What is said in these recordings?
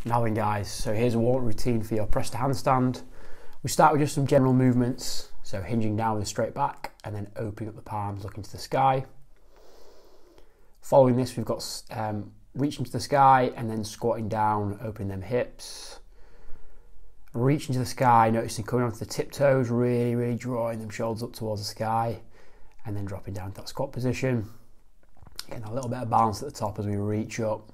Now then guys, so here's a warm routine for your press to handstand. We start with just some general movements, so hinging down with a straight back and then opening up the palms, looking to the sky. Following this, we've got reaching to the sky and then squatting down, opening them hips. Reaching to the sky, noticing coming onto the tiptoes, really drawing them shoulders up towards the sky, and then dropping down to that squat position. Getting a little bit of balance at the top as we reach up.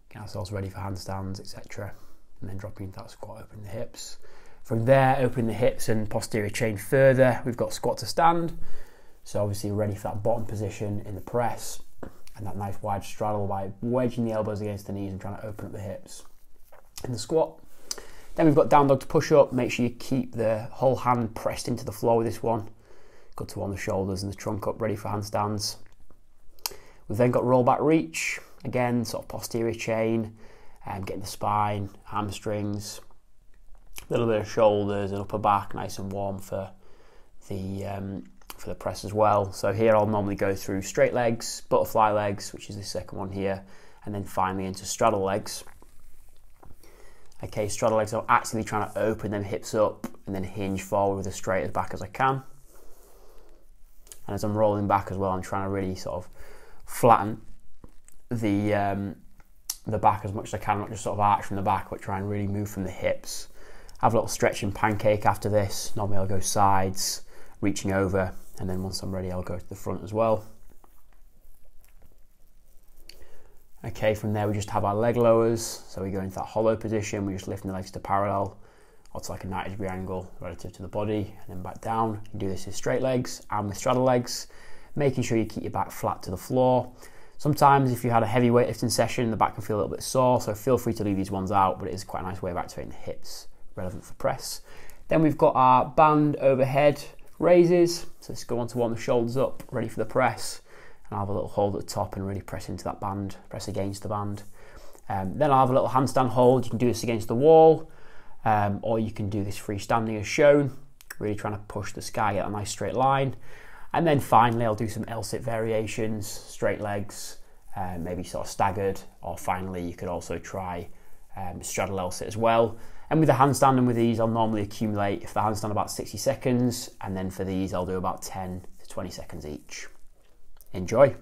Getting ourselves ready for handstands, etc. And then dropping into that squat, opening the hips. From there, opening the hips and posterior chain further, we've got squat to stand. So obviously ready for that bottom position in the press and that nice wide straddle by wedging the elbows against the knees and trying to open up the hips in the squat. Then we've got down dog to push up. Make sure you keep the whole hand pressed into the floor with this one. Good to warm the shoulders and the trunk up, ready for handstands. We've then got roll back reach. Again, sort of posterior chain, getting the spine, hamstrings, a little bit of shoulders and upper back, nice and warm for the press as well. So here I'll normally go through straight legs, butterfly legs, which is the second one here, and then finally into straddle legs. Okay, straddle legs, I'm actively trying to open them hips up and then hinge forward with as straight as back as I can. And as I'm rolling back as well, I'm trying to really sort of flatten the back as much as I can, not just sort of arch from the back, but try and really move from the hips. Have a little stretching pancake after this. Normally I'll go sides, reaching over, and then once I'm ready I'll go to the front as well. Okay, from there we just have our leg lowers, so we go into that hollow position, we're just lifting the legs to parallel, or to like a 90-degree angle relative to the body, and then back down. You can do this with straight legs and with straddle legs, making sure you keep your back flat to the floor. Sometimes if you had a heavy weightlifting session, the back can feel a little bit sore, so feel free to leave these ones out, but it is quite a nice way of activating the hips, relevant for press. Then we've got our band overhead raises, so let's go on to warm the shoulders up, ready for the press, and I'll have a little hold at the top and really press into that band, press against the band. Then I'll have a little handstand hold. You can do this against the wall, or you can do this freestanding as shown, really trying to push the sky at a nice straight line. And then finally I'll do some L-sit variations, straight legs, maybe sort of staggered, or finally you could also try straddle L-sit as well. And with the handstand and with these I'll normally accumulate for the handstand about 60 seconds, and then for these I'll do about 10 to 20 seconds each. Enjoy.